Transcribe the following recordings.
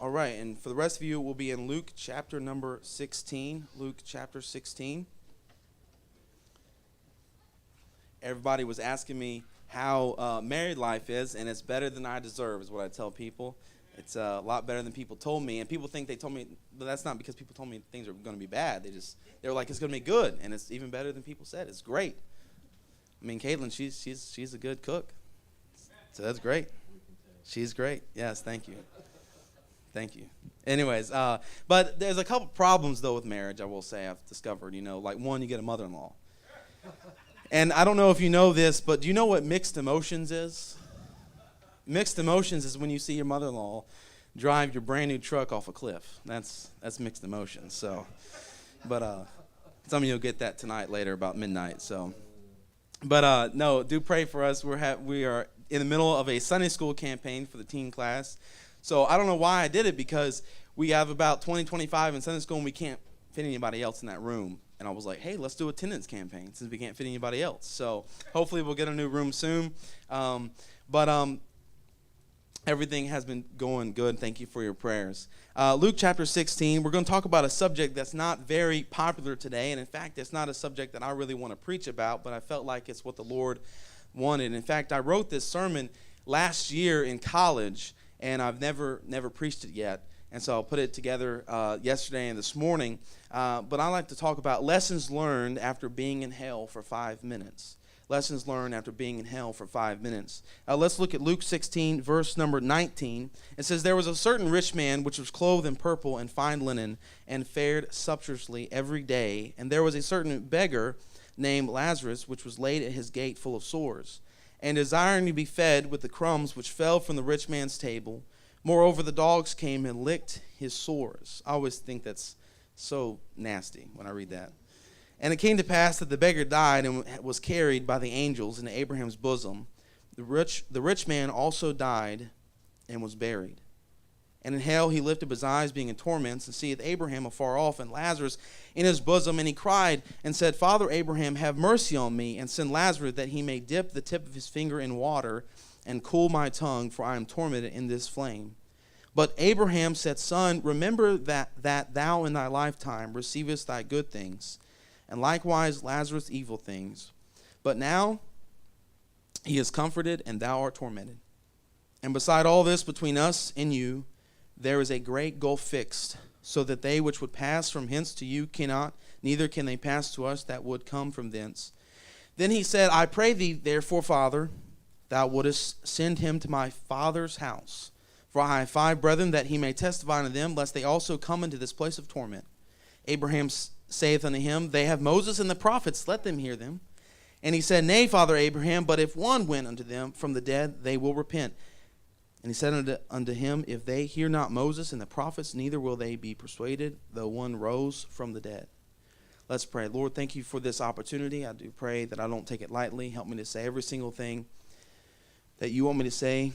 All right, and for the rest of you, we'll be in Luke chapter number 16. Luke chapter 16. Everybody was asking me how married life is, and it's better than I deserve, is what I tell people. It's a lot better than people told me, and people think they told me, but that's not because people told me things are going to be bad. They were like, it's going to be good, and it's even better than people said. It's great. I mean, Caitlin, she's a good cook, so that's great. She's great. Yes, thank you. Thank you. Anyways, but there's a couple problems, though, with marriage, I will say, I've discovered. Like one, you get a mother-in-law. And I don't know if you know this, but do you know what mixed emotions is? Mixed emotions is when you see your mother-in-law drive your brand new truck off a cliff. That's mixed emotions. So, but some of you will get that tonight later about midnight. So, but no, do pray for us. We are in the middle of a Sunday school campaign for the teen class. So I don't know why I did it, because we have about 20, 25 in Sunday school, and we can't fit anybody else in that room. And I was like, hey, let's do attendance campaign since we can't fit anybody else. So hopefully we'll get a new room soon. But everything has been going good. Thank you for your prayers. Luke chapter 16, we're going to talk about a subject that's not very popular today. And in fact, it's not a subject that I really want to preach about, but I felt like it's what the Lord wanted. In fact, I wrote this sermon last year in college, and I've never preached it yet. And so I'll put it together yesterday and this morning. But I like to talk about lessons learned after being in hell for 5 minutes. Lessons learned after being in hell for 5 minutes. Let's look at Luke 16, verse number 19. It says, there was a certain rich man which was clothed in purple and fine linen, and fared sumptuously every day. And there was a certain beggar named Lazarus, which was laid at his gate full of sores, and desiring to be fed with the crumbs which fell from the rich man's table. Moreover, the dogs came and licked his sores. I always think that's so nasty when I read that. And it came to pass that the beggar died and was carried by the angels into Abraham's bosom. The rich man also died and was buried. And in hell he lifted up his eyes, being in torments, and seeth Abraham afar off, and Lazarus in his bosom. And he cried and said, Father Abraham, have mercy on me, and send Lazarus, that he may dip the tip of his finger in water, and cool my tongue, for I am tormented in this flame. But Abraham said, Son, remember that thou in thy lifetime receivest thy good things, and likewise Lazarus evil things. But now he is comforted, and thou art tormented. And beside all this, between us and you, there is a great gulf fixed, so that they which would pass from hence to you cannot, neither can they pass to us that would come from thence. Then he said, I pray thee, therefore, Father, thou wouldest send him to my father's house. For I have 5 brethren, that he may testify unto them, lest they also come into this place of torment. Abraham saith unto him, They have Moses and the prophets, let them hear them. And he said, Nay, Father Abraham, but if one went unto them from the dead, they will repent. And he said unto him, If they hear not Moses and the prophets, neither will they be persuaded, though one rose from the dead. Let's pray. Lord, thank you for this opportunity. I do pray that I don't take it lightly. Help me to say every single thing that you want me to say.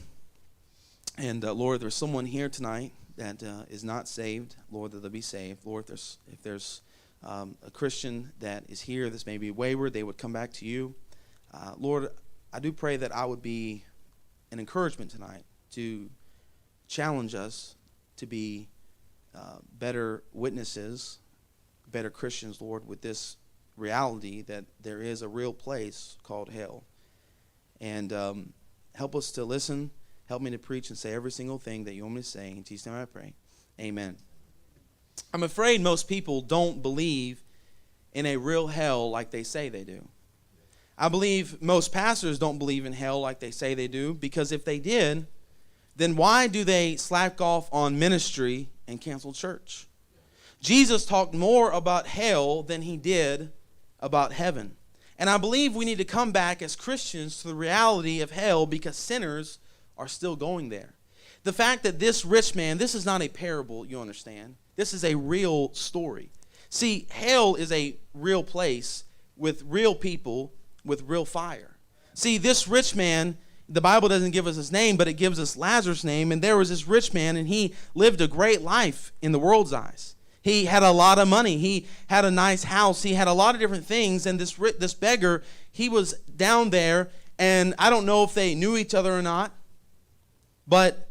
And Lord, there's someone here tonight that is not saved. Lord, that they'll be saved. Lord, if there's a Christian that is here that's maybe wayward, they would come back to you. Lord, I do pray that I would be an encouragement tonight to challenge us to be better witnesses, better Christians, Lord, with this reality that there is a real place called hell. And help us to listen. Help me to preach and say every single thing that you want me to say. In Jesus' name I pray. Amen. I'm afraid most people don't believe in a real hell like they say they do. I believe most pastors don't believe in hell like they say they do, because if they did, then why do they slack off on ministry and cancel church? Jesus talked more about hell than he did about heaven. And I believe we need to come back as Christians to the reality of hell, because sinners are still going there. The fact that this rich man, this is not a parable, you understand. This is a real story. See, hell is a real place with real people with real fire. See, this rich man, the Bible doesn't give us his name, but it gives us Lazarus' name. And there was this rich man, and he lived a great life in the world's eyes. He had a lot of money. He had a nice house. He had a lot of different things. And this beggar, he was down there, and I don't know if they knew each other or not, but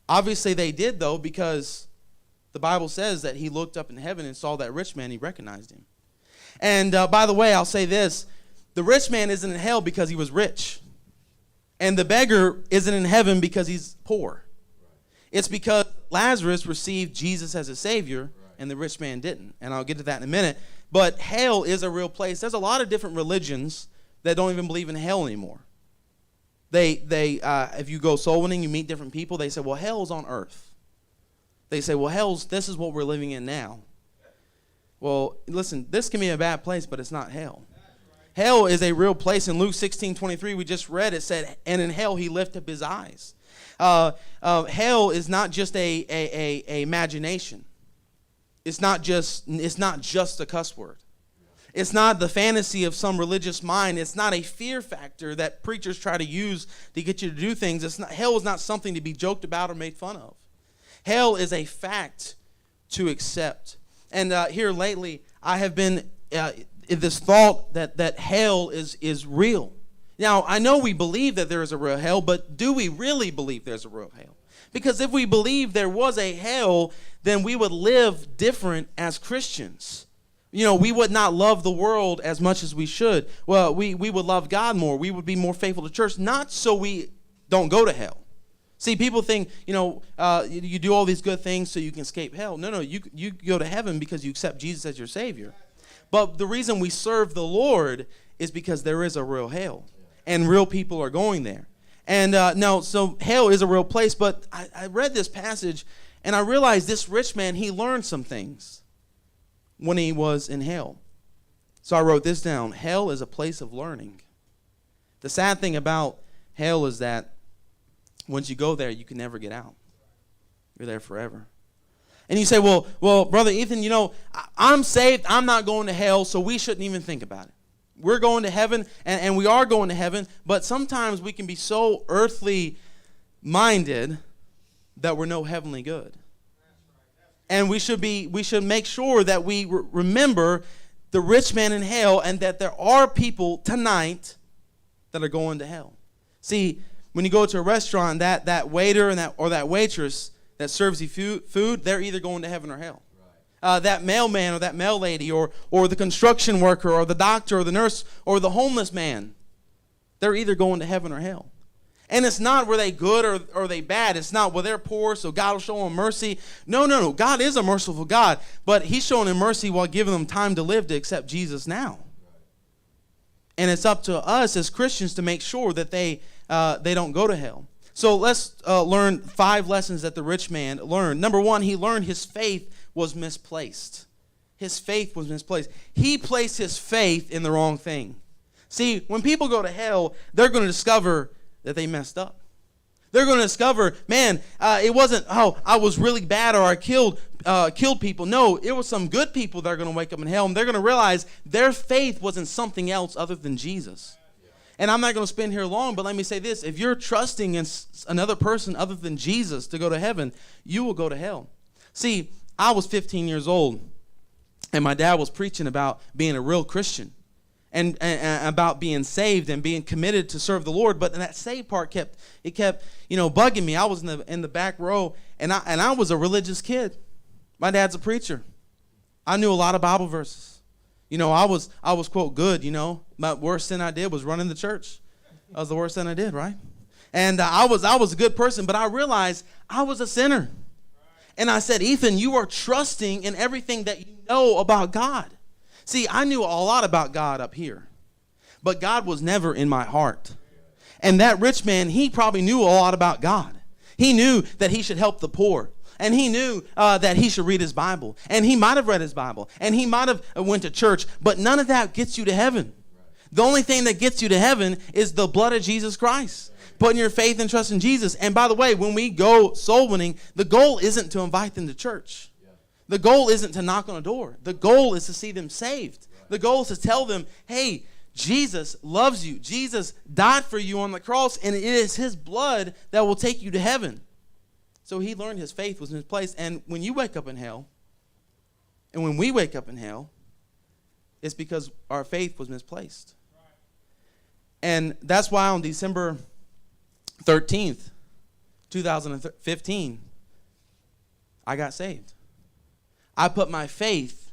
Obviously they did, though, because the Bible says that he looked up in heaven and saw that rich man. He recognized him. And by the way, I'll say this. The rich man isn't in hell because he was rich. And the beggar isn't in heaven because he's poor. It's because Lazarus received Jesus as a Savior, and the rich man didn't. And I'll get to that in a minute. But hell is a real place. There's a lot of different religions that don't even believe in hell anymore. If you go soul winning, you meet different people. They say, well, hell's on earth. They say, well, this is what we're living in now. Well, listen, this can be a bad place, but it's not hell. Hell is a real place. In Luke 16:23, we just read, it said, and in hell he lifted up his eyes. Hell is not just a imagination. It's not just a cuss word. It's not the fantasy of some religious mind. It's not a fear factor that preachers try to use to get you to do things. Hell is not something to be joked about or made fun of. Hell is a fact to accept. And here lately, I have been in this thought that hell is real. Now, I know we believe that there is a real hell, but do we really believe there's a real hell? Because if we believe there was a hell, then we would live different as Christians. We would not love the world as much as we should. Well, we would love God more. We would be more faithful to church, not so we don't go to hell. See, people think, you do all these good things so you can escape hell. No, you go to heaven because you accept Jesus as your Savior. But the reason we serve the Lord is because there is a real hell, and real people are going there. And so hell is a real place, but I read this passage, and I realized this rich man, he learned some things when he was in hell. So I wrote this down. Hell is a place of learning. The sad thing about hell is that once you go there, you can never get out. You're there forever. And you say, well, Brother Ethan, I'm saved. I'm not going to hell, so we shouldn't even think about it. We're going to heaven, and we are going to heaven, but sometimes we can be so earthly minded that we're no heavenly good. And we should make sure that we remember the rich man in hell, and that there are people tonight that are going to hell. See, when you go to a restaurant, that waiter or that waitress that serves you food, they're either going to heaven or hell. That mailman or that mail lady or the construction worker or the doctor or the nurse or the homeless man, they're either going to heaven or hell. And it's not were they good or are they bad. It's not, well, they're poor, so God will show them mercy. No. God is a merciful God, but he's showing them mercy while giving them time to live to accept Jesus now. And it's up to us as Christians to make sure that they don't go to hell. So let's learn 5 lessons that the rich man learned. Number 1, he learned his faith was misplaced. His faith was misplaced. He placed his faith in the wrong thing. See, when people go to hell, they're going to discover that they messed up. They're going to discover, man, it wasn't, I was really bad or I killed people. No, it was some good people that are going to wake up in hell, and they're going to realize their faith was in something else other than Jesus. And I'm not going to spend here long, but let me say this. If you're trusting in another person other than Jesus to go to heaven, you will go to hell. See, I was 15 years old, and my dad was preaching about being a real Christian and about being saved and being committed to serve the Lord. But that saved part kept bugging me. I was in the back row, and I was a religious kid. My dad's a preacher. I knew a lot of Bible verses. I was quote good. My worst sin I did was running the church. That was the worst sin I did, right? And I was a good person, but I realized I was a sinner. And I said, Ethan, you are trusting in everything that you know about God. See, I knew a lot about God up here, but God was never in my heart. And that rich man, he probably knew a lot about God. He knew that he should help the poor. And he knew that he should read his Bible. And he might have read his Bible. And he might have went to church. But none of that gets you to heaven. The only thing that gets you to heaven is the blood of Jesus Christ. Putting your faith and trust in Jesus. And by the way, when we go soul winning, the goal isn't to invite them to church. The goal isn't to knock on a door. The goal is to see them saved. The goal is to tell them, hey, Jesus loves you. Jesus died for you on the cross, and it is his blood that will take you to heaven. So he learned his faith was misplaced. And when you wake up in hell, and when we wake up in hell, it's because our faith was misplaced. And that's why on December 13th, 2015, I got saved. I put my faith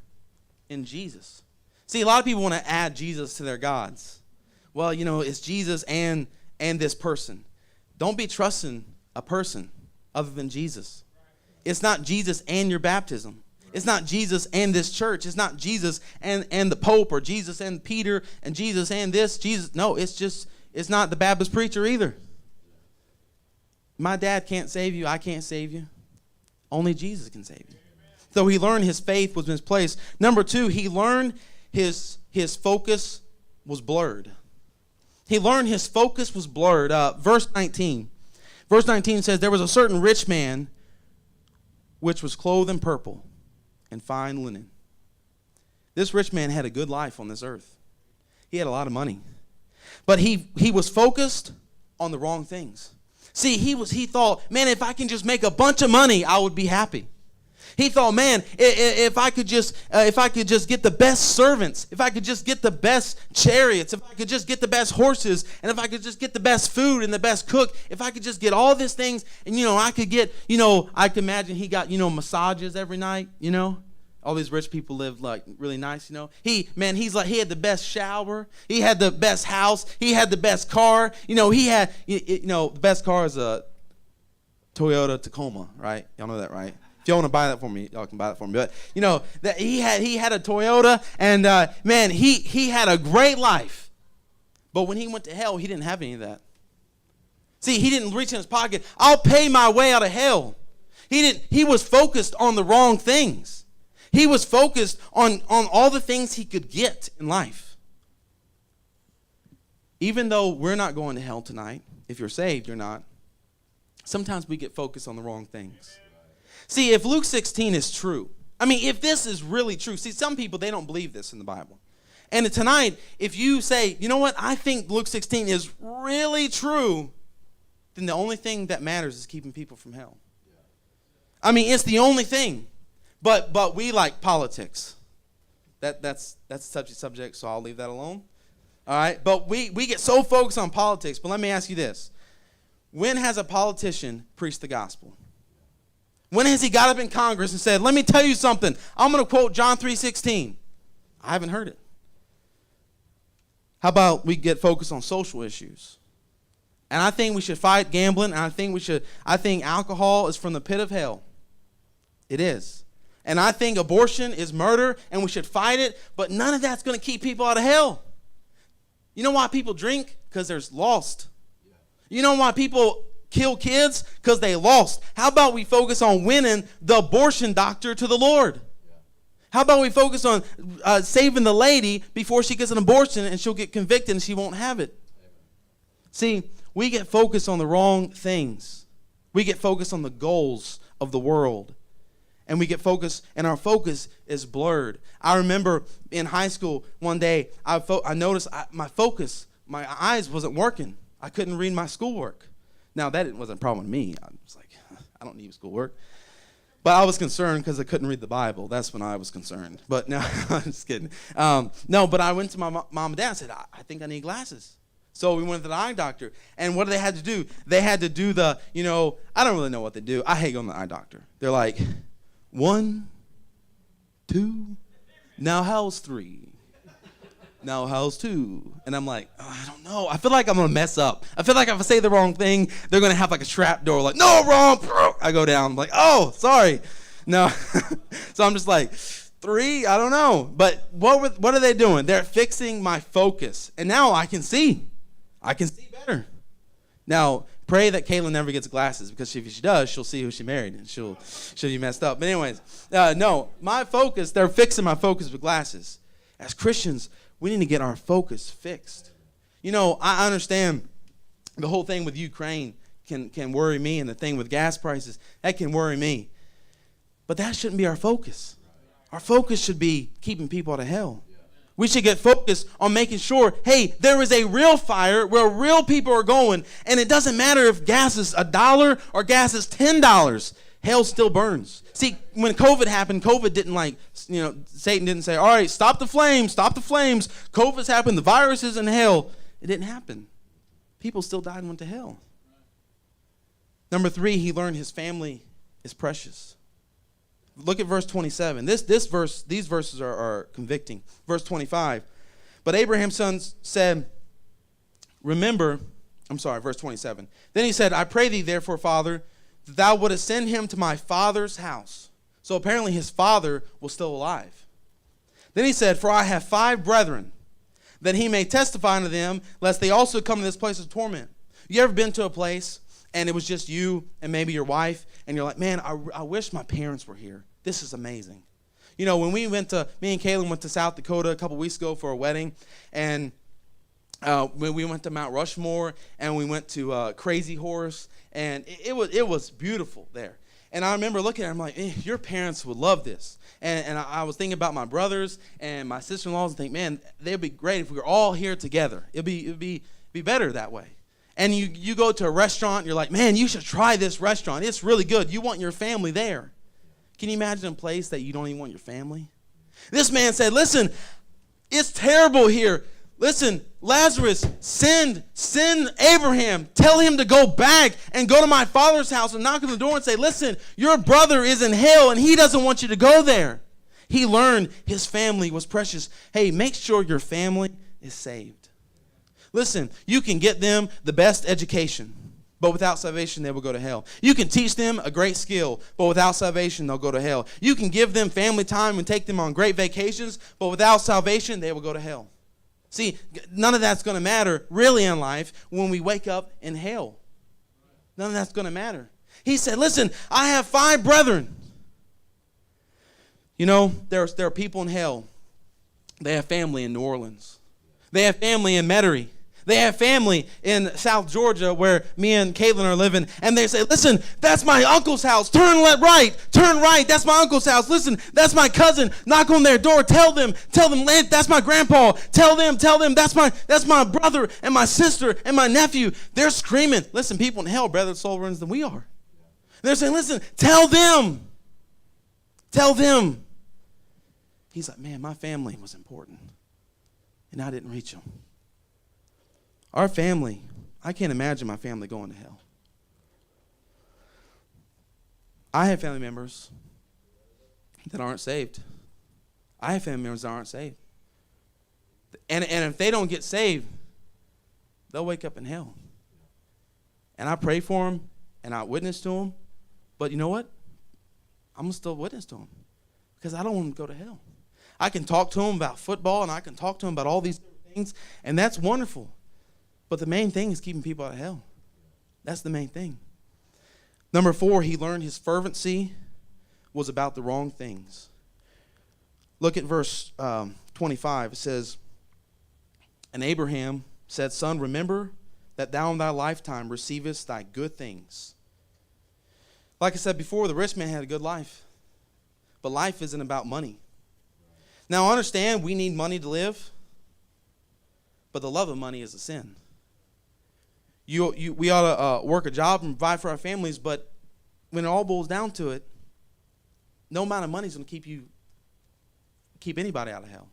in Jesus. See, a lot of people want to add Jesus to their gods. Well, it's Jesus and this person. Don't be trusting a person other than Jesus. It's not Jesus and your baptism. It's not Jesus and this church. It's not Jesus and the Pope, or Jesus and Peter, and Jesus and this. Jesus. No, it's not the Baptist preacher either. My dad can't save you. I can't save you. Only Jesus can save you. So he learned his faith was misplaced. Number 2, he learned his focus was blurred. He learned his focus was blurred. Verse 19. Verse 19 says, there was a certain rich man which was clothed in purple and fine linen. This rich man had a good life on this earth. He had a lot of money. But he was focused on the wrong things. See, he thought, man, if I can just make a bunch of money, I would be happy. He thought, man, if I could just get the best servants, if I could just get the best chariots, if I could just get the best horses, and if I could just get the best food and the best cook, if I could just get all these things, and I could get, I could imagine he got, massages every night, All these rich people live like really nice, He had the best shower. He had the best house. He had the best car. He had, the best car is a Toyota Tacoma, right? Y'all know that, right? If y'all want to buy that for me, y'all can buy that for me. But that he had a Toyota, and he had a great life. But when he went to hell, he didn't have any of that. See, he didn't reach in his pocket. I'll pay my way out of hell. He was focused on the wrong things. He was focused on all the things he could get in life. Even though we're not going to hell tonight, if you're saved, you're not. Sometimes we get focused on the wrong things. See, if Luke 16 is true, if this is really true, see, some people, they don't believe this in the Bible. And tonight, if you say, you know what, I think Luke 16 is really true, then the only thing that matters is keeping people from hell. It's the only thing. But we like politics. That's a touchy subject, so I'll leave that alone. All right? But we get so focused on politics. But let me ask you this. When has a politician preached the gospel? When has he got up in Congress and said, let me tell you something. I'm going to quote John 3:16. I haven't heard it. How about we get focused on social issues? And I think we should fight gambling. And I think alcohol is from the pit of hell. It is. And I think abortion is murder, and we should fight it. But none of that's going to keep people out of hell. You know why people drink? Because they're lost. You know why people kill kids? Because they lost. How about we focus on winning the abortion doctor to the Lord? How about we focus on saving the lady before she gets an abortion and she'll get convicted and she won't have it? See, we get focused on the wrong things. We get focused on the goals of the world. And we get focused, and our focus is blurred. I remember in high school one day, I noticed my focus, my eyes wasn't working. I couldn't read my schoolwork. Now, that wasn't a problem with me. I was like, I don't need schoolwork. But I was concerned because I couldn't read the Bible. That's when I was concerned. But no, I'm just kidding. No, but I went to my mom and dad and said, I think I need glasses. So we went to the eye doctor. And what did they have to do? They had to do the, I don't really know what they do. I hate going to the eye doctor. They're like, 1, 2, now how's 3? Now how's 2? And I'm like, I don't know. I feel like I'm going to mess up. I feel like if I say the wrong thing, they're going to have like a trap door. Like, no, wrong. I go down. I'm like, oh, sorry. No. So I'm just like, 3? I don't know. But what are they doing? They're fixing my focus. And now I can see. I can see better. Now, pray that Kayla never gets glasses, because if she does, she'll see who she married and she'll be messed up. But anyways, no, my focus, they're fixing my focus with glasses. As Christians, we need to get our focus fixed. I understand the whole thing with Ukraine can worry me, and the thing with gas prices, that can worry me. But that shouldn't be our focus. Our focus should be keeping people out of hell. We should get focused on making sure, hey, there is a real fire where real people are going, and it doesn't matter if gas is $1 or gas is $10. Hell still burns. See, when COVID happened, COVID didn't Satan didn't say, all right, stop the flames. COVID's happened, the virus is in hell. It didn't happen. People still died and went to hell. Number 3, he learned his family is precious. Look at verse 27. These verses are convicting. Verse 25. But Abraham's sons said, verse 27. Then he said, I pray thee therefore, Father, that thou wouldest send him to my father's house. So apparently his father was still alive. Then he said, for I have 5 brethren, that he may testify unto them, lest they also come to this place of torment. You ever been to a place and it was just you and maybe your wife, and you're like, man, I wish my parents were here. This is amazing. You know, when me and Kaylin went to South Dakota a couple weeks ago for a wedding, and when we went to Mount Rushmore, and we went to Crazy Horse, and it was beautiful there. And I remember looking at them like, your parents would love this. And I was thinking about my brothers and my sister-in-laws and think, man, they'd be great if we were all here together. It'd be better that way. And you go to a restaurant, and you're like, man, you should try this restaurant. It's really good. You want your family there. Can you imagine a place that you don't even want your family? This man said, listen, it's terrible here. Listen, Lazarus, send Abraham. Tell him to go back and go to my father's house and knock on the door and say, listen, your brother is in hell and he doesn't want you to go there. He learned his family was precious. Hey, make sure your family is saved. Listen, you can get them the best education, but without salvation, they will go to hell. You can teach them a great skill, but without salvation, they'll go to hell. You can give them family time and take them on great vacations, but without salvation, they will go to hell. See, none of that's going to matter really in life when we wake up in hell. None of that's going to matter. He said, listen, I have 5 brethren. You know, there are people in hell. They have family in New Orleans. They have family in Metairie. They have family in South Georgia where me and Caitlin are living. And they say, listen, that's my uncle's house. Turn right. That's my uncle's house. Listen, that's my cousin. Knock on their door. Tell them, that's my grandpa. Tell them, that's my brother and my sister and my nephew. They're screaming. Listen, people in hell, better soul runs than we are. They're saying, listen, tell them. He's like, man, my family was important. And I didn't reach them. Our family, I can't imagine my family going to hell. I have family members that aren't saved. I have family members that aren't saved. And if they don't get saved, they'll wake up in hell. And I pray for them, and I witness to them. But you know what? I'm going to still witness to them because I don't want them to go to hell. I can talk to them about football, and I can talk to them about all these things, and that's wonderful. But the main thing is keeping people out of hell. That's the main thing. Number 4, he learned his fervency was about the wrong things. Look at verse 25. It says, and Abraham said, son, remember that thou in thy lifetime receivest thy good things. Like I said before, the rich man had a good life. But life isn't about money. Now, I understand we need money to live. But the love of money is a sin. We ought to work a job and provide for our families, but when it all boils down to it, no amount of money is going to keep anybody out of hell.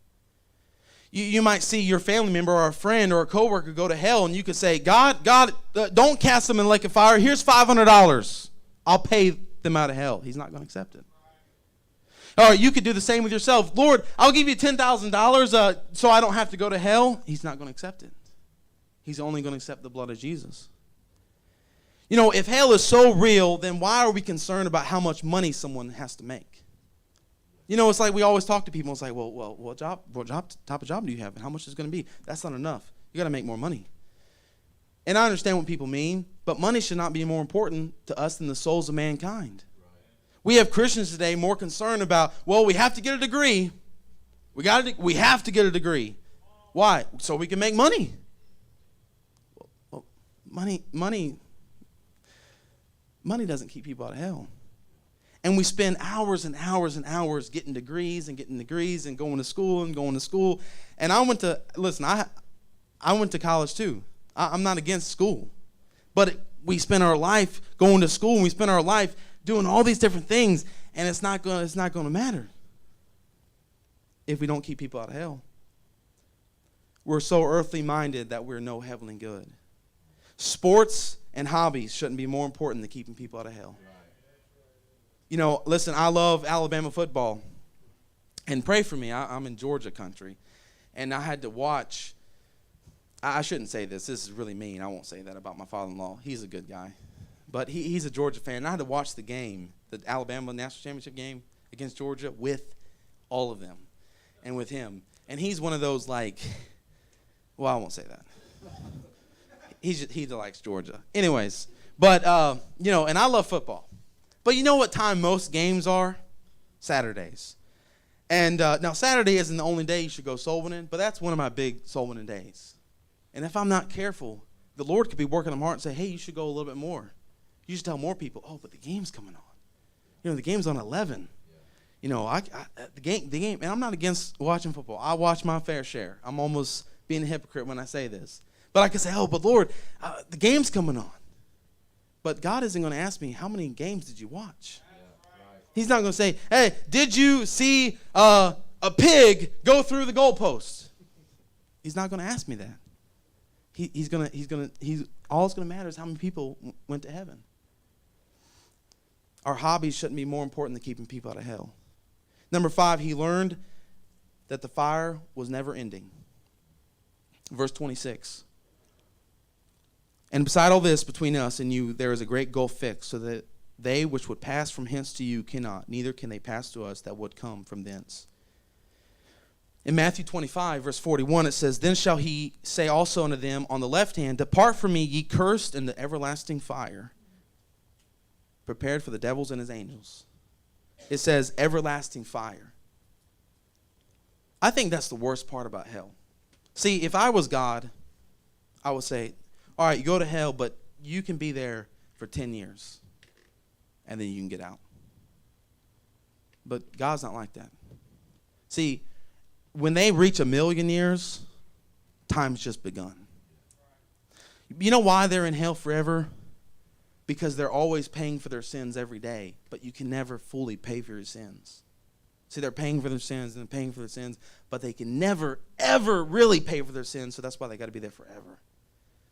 You might see your family member or a friend or a coworker go to hell, and you could say, God, don't cast them in the lake of fire. Here's $500. I'll pay them out of hell. He's not going to accept it. Or you could do the same with yourself. Lord, I'll give you $10,000 so I don't have to go to hell. He's not going to accept it. He's only going to accept the blood of Jesus. You know, if hell is so real, then why are we concerned about how much money someone has to make? You know, it's like we always talk to people. It's like, well, what type of job do you have? And how much is it going to be? That's not enough. You got to make more money. And I understand what people mean, but money should not be more important to us than the souls of mankind. We have Christians today more concerned about, well, we have to get a degree. We have to get a degree. Why? So we can make money. Well, money doesn't keep people out of hell. And we spend hours and hours and hours getting degrees and going to school. And I went to college too. I'm not against school. But we spend our life going to school, and we spend our life doing all these different things, and it's not going to matter if we don't keep people out of hell. We're so earthly minded that we're no heavenly good. Sports and hobbies shouldn't be more important than keeping people out of hell. You know, listen, I love Alabama football. And pray for me. I'm in Georgia country. And I had to watch. I shouldn't say this. This is really mean. I won't say that about my father-in-law. He's a good guy. But he's a Georgia fan. And I had to watch the game, the Alabama National Championship game against Georgia with all of them and with him. And he's one of those like, well, I won't say that. He likes Georgia. Anyways, but, you know, and I love football. But you know what time most games are? Saturdays. And now Saturday isn't the only day you should go soul winning, but that's one of my big soul winning days. And if I'm not careful, the Lord could be working on my heart and say, hey, you should go a little bit more. You should tell more people, oh, but the game's coming on. You know, the game's on 11. You know, the game, and I'm not against watching football. I watch my fair share. I'm almost being a hypocrite when I say this. But I can say, oh, but Lord, the game's coming on. But God isn't going to ask me, how many games did you watch? He's not going to say, hey, did you see a pig go through the goalpost? He's not going to ask me that. All it's going to matter is how many people went to heaven. Our hobbies shouldn't be more important than keeping people out of hell. Number 5, he learned that the fire was never ending. Verse 26. And beside all this, between us and you, there is a great gulf fixed, so that they which would pass from hence to you cannot, neither can they pass to us that would come from thence. In Matthew 25, verse 41, it says, then shall he say also unto them on the left hand, depart from me, ye cursed, into everlasting fire, prepared for the devils and his angels. It says everlasting fire. I think that's the worst part about hell. See, if I was God, I would say, all right, you go to hell, but you can be there for 10 years. And then you can get out. But God's not like that. See, when they reach 1,000,000 years, time's just begun. You know why they're in hell forever? Because they're always paying for their sins every day, but you can never fully pay for your sins. See, they're paying for their sins and paying for their sins, but they can never, ever really pay for their sins, so that's why they got to be there forever.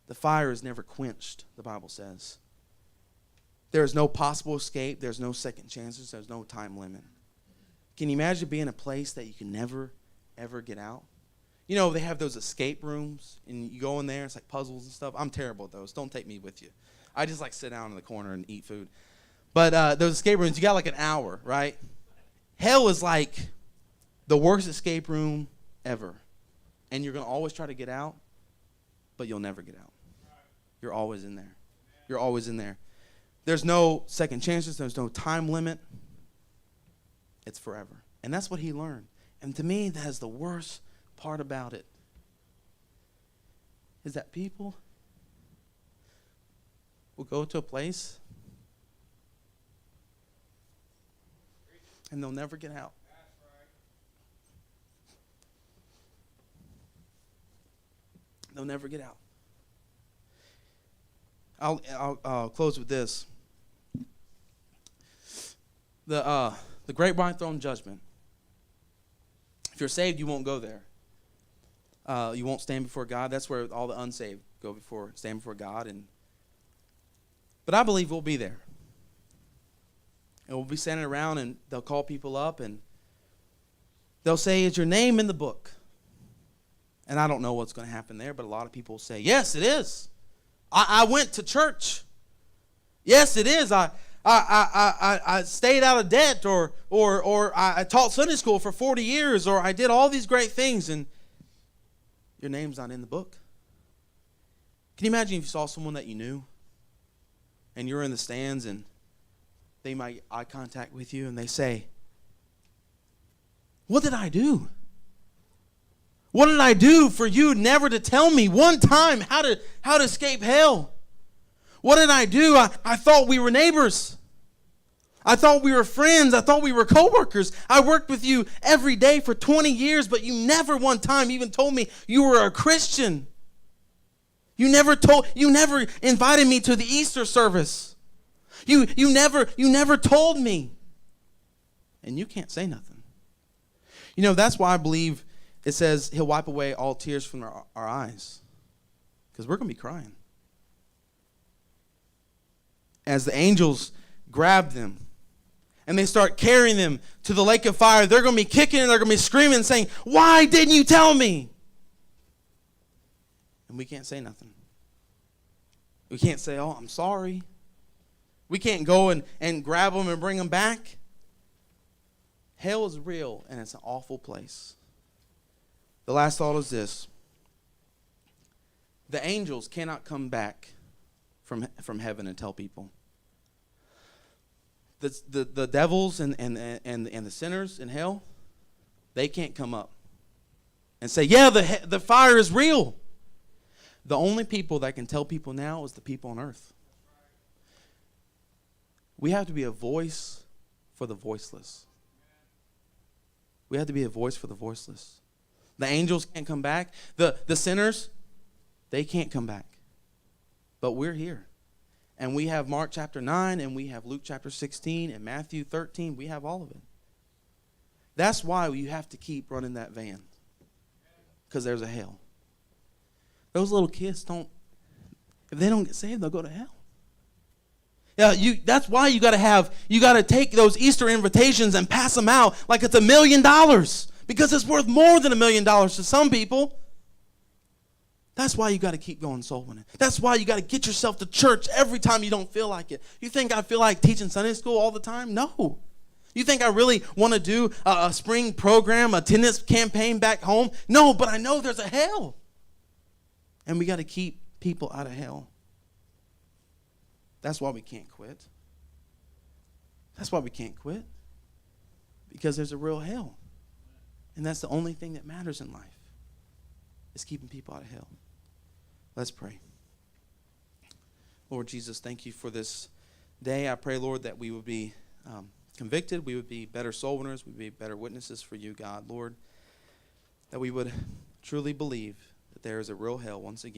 The fire is never quenched, the Bible says. There is no possible escape. There's no second chances. There's no time limit. Can you imagine being in a place that you can never, ever get out? You know, they have those escape rooms, and you go in there, it's like puzzles and stuff. I'm terrible at those. Don't take me with you. I just like sit down in the corner and eat food. But those escape rooms, you got like an hour, right? Hell is like the worst escape room ever. And you're going to always try to get out, but you'll never get out. You're always in there. You're always in there. There's no second chances. There's no time limit. It's forever. And that's what he learned. And to me, that is the worst part about it. Is that people will go to a place and they'll never get out. They'll never get out. I'll close with this. The great white throne judgment. If you're saved, you won't go there. You won't stand before God. That's where all the unsaved stand before God. But I believe we'll be there. And we'll be standing around, and they'll call people up, and they'll say, is your name in the book? And I don't know what's going to happen there, but a lot of people say, yes, it is. I went to church. Yes, it is. I stayed out of debt, or I taught Sunday school for 40 years, or I did all these great things, and your name's not in the book. Can you imagine if you saw someone that you knew, and you're in the stands, and they make eye contact with you, and they say, what did I do? What did I do for you never to tell me one time how to escape hell? What did I do? I thought we were neighbors. I thought we were friends. I thought we were coworkers. I worked with you every day for 20 years, but you never one time even told me you were a Christian. You never invited me to the Easter service. You never told me. And you can't say nothing. You know, that's why I believe it says he'll wipe away all tears from our eyes. Because we're going to be crying. as the angels grab them and they start carrying them to the lake of fire, they're going to be kicking and they're going to be screaming and saying, "Why didn't you tell me?" And we can't say nothing. We can't say, "Oh, I'm sorry." We can't go and grab them and bring them back. Hell is real, and it's an awful place. The last thought is this. The angels cannot come back from heaven and tell people. The devils and the sinners in hell, they can't come up and say, "Yeah, the fire is real." The only people that can tell people now is the people on earth. We have to be a voice for the voiceless. We have to be a voice for the voiceless. The angels can't come back. The sinners, they can't come back. But we're here. And we have Mark chapter 9, and we have Luke chapter 16, and Matthew 13. We have all of it. That's why you have to keep running that van. Because there's a hell. Those little kids if they don't get saved, they'll go to hell. Yeah, that's why you got to take those Easter invitations and pass them out like it's $1 million, because it's worth more than $1 million to some people. That's why you got to keep going soul winning. That's why you got to get yourself to church every time you don't feel like it. You think I feel like teaching Sunday school all the time? No. You think I really want to do a spring program, attendance campaign back home? No, but I know there's a hell. And we got to keep people out of hell. That's why we can't quit. That's why we can't quit. Because there's a real hell. And that's the only thing that matters in life, is keeping people out of hell. Let's pray. Lord Jesus, thank you for this day. I pray, Lord, that we would be convicted. We would be better soul winners. We would be better witnesses for you, God. Lord, that we would truly believe that there is a real hell once again.